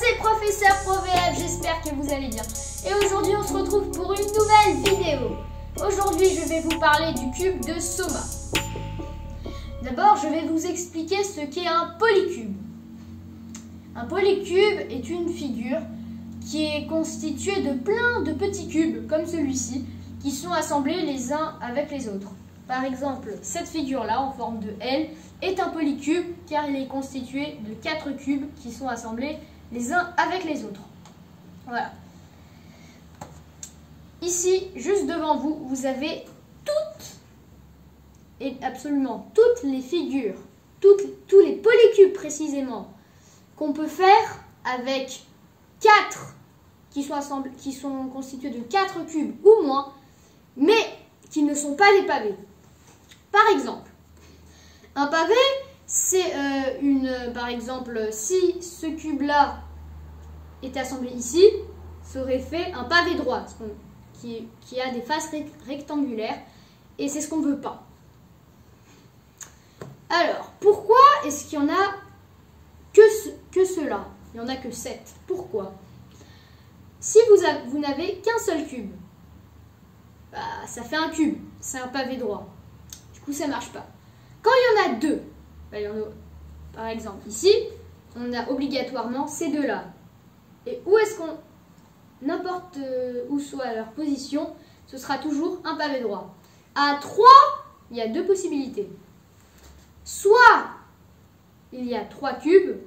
c'est Professeur ProVF, j'espère que vous allez bien. Et aujourd'hui on se retrouve pour une nouvelle vidéo. Aujourd'hui je vais vous parler du cube de Soma. D'abord je vais vous expliquer ce qu'est un polycube. Un polycube est une figure qui est constituée de plein de petits cubes comme celui-ci qui sont assemblés les uns avec les autres. Par exemple, cette figure-là en forme de L est un polycube car il est constitué de 4 cubes qui sont assemblés les uns avec les autres. Voilà. Ici, juste devant vous, vous avez toutes et absolument toutes les figures, tous les polycubes précisément, qu'on peut faire avec 4 qui sont constitués de 4 cubes ou moins, mais qui ne sont pas des pavés. Par exemple, un pavé, c'est par exemple, si ce cube-là était assemblé ici, ça aurait fait un pavé droit, qui a des faces rectangulaires, et c'est ce qu'on ne veut pas. Alors, pourquoi est-ce qu'il n'y en a que cela? Il n'y en a que 7. Pourquoi? Si vous n'avez qu'un seul cube, bah, ça fait un cube, c'est un pavé droit. Du coup, ça ne marche pas. Quand il y en a deux, bah, par exemple ici, on a obligatoirement ces deux-là. Et où est-ce qu'on, n'importe où soit leur position, ce sera toujours un pavé droit. À 3, il y a deux possibilités. Soit il y a 3 cubes,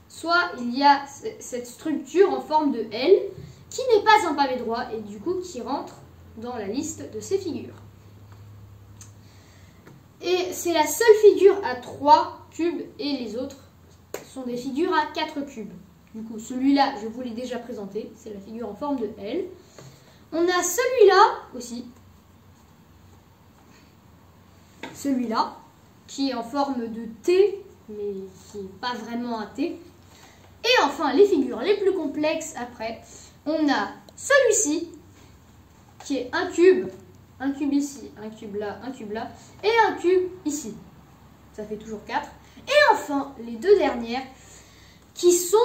soit il y a cette structure en forme de L qui n'est pas un pavé droit et du coup qui rentre dans la liste de ces figures. Et c'est la seule figure à 3 cubes et les autres sont des figures à 4 cubes. Du coup, celui-là, je vous l'ai déjà présenté, c'est la figure en forme de L. On a celui-là aussi, celui-là, qui est en forme de T, mais qui n'est pas vraiment un T. Et enfin, les figures les plus complexes après, on a celui-ci, qui est un cube ici, un cube là, et un cube ici. Ça fait toujours 4. Et enfin, les deux dernières, qui sont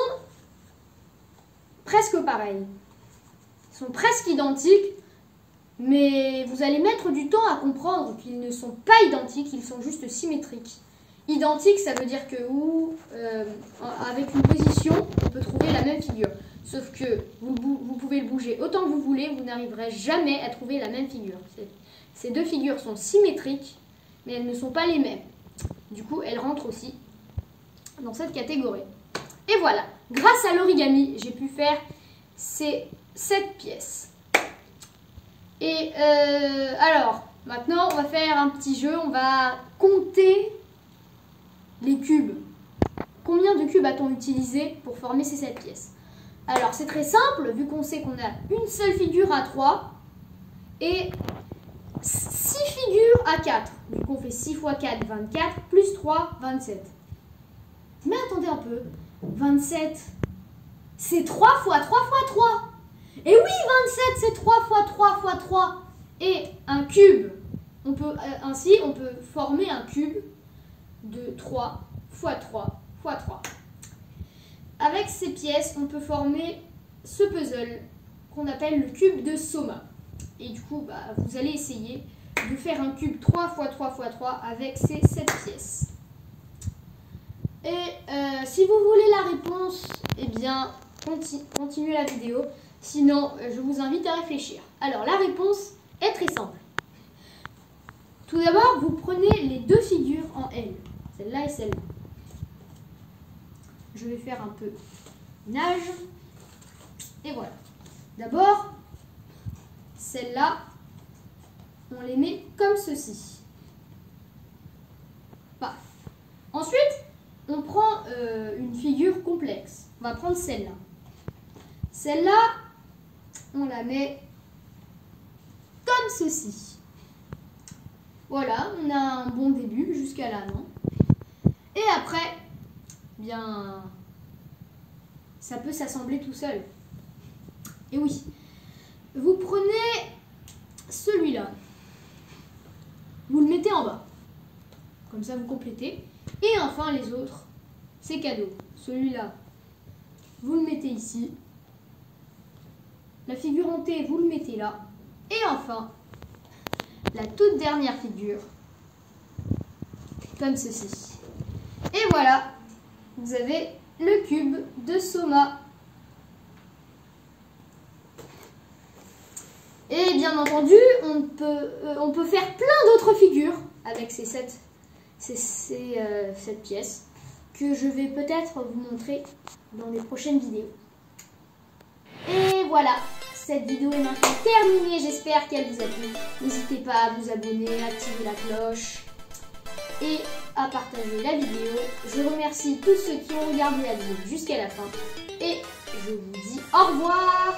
presque pareilles. Ils sont presque identiques, mais vous allez mettre du temps à comprendre qu'ils ne sont pas identiques, ils sont juste symétriques. Identique, ça veut dire que avec une position, on peut trouver la même figure. Sauf que vous pouvez le bouger autant que vous voulez, vous n'arriverez jamais à trouver la même figure. Ces deux figures sont symétriques, mais elles ne sont pas les mêmes. Du coup, elles rentrent aussi dans cette catégorie. Et voilà, grâce à l'origami, j'ai pu faire ces 7 pièces. Et alors, maintenant, on va faire un petit jeu, on va compter les cubes. Combien de cubes a-t-on utilisé pour former ces 7 pièces? Alors, c'est très simple, vu qu'on sait qu'on a une seule figure à 3 et 6 figures à 4. Du coup, on fait 6 fois 4, 24, plus 3, 27. Mais attendez un peu, 27, c'est 3 fois 3 fois 3. Et oui, 27, c'est 3 fois 3 fois 3. Et un cube, ainsi, on peut former un cube de 3 fois 3 fois 3. Avec ces pièces, on peut former ce puzzle qu'on appelle le cube de Soma. Et du coup, bah, vous allez essayer de faire un cube 3 fois 3 fois 3 avec ces 7 pièces. Et si vous voulez la réponse, eh bien, continuez la vidéo. Sinon, je vous invite à réfléchir. Alors, la réponse est très simple. Tout d'abord, vous prenez les deux figures en L, celle-là et celle-là. Je vais faire un peu nage. Et voilà. D'abord, celle-là, on les met comme ceci. Paf. Ensuite, on prend une figure complexe. On va prendre celle-là. Celle-là, on la met comme ceci. Voilà, on a un bon début jusqu'à là, non? Et après, bien, ça peut s'assembler tout seul. Et oui, vous prenez celui-là, vous le mettez en bas, comme ça vous complétez. Et enfin les autres, c'est cadeau. Celui-là, vous le mettez ici. La figure en T, vous le mettez là. Et enfin, la toute dernière figure, comme ceci. Et voilà, vous avez le cube de Soma. Et bien entendu, on peut faire plein d'autres figures avec cette pièce que je vais peut-être vous montrer dans les prochaines vidéos. Et voilà, cette vidéo est maintenant terminée, j'espère qu'elle vous a plu. N'hésitez pas à vous abonner, à activer la cloche et à partager la vidéo. Je remercie tous ceux qui ont regardé la vidéo jusqu'à la fin et je vous dis au revoir.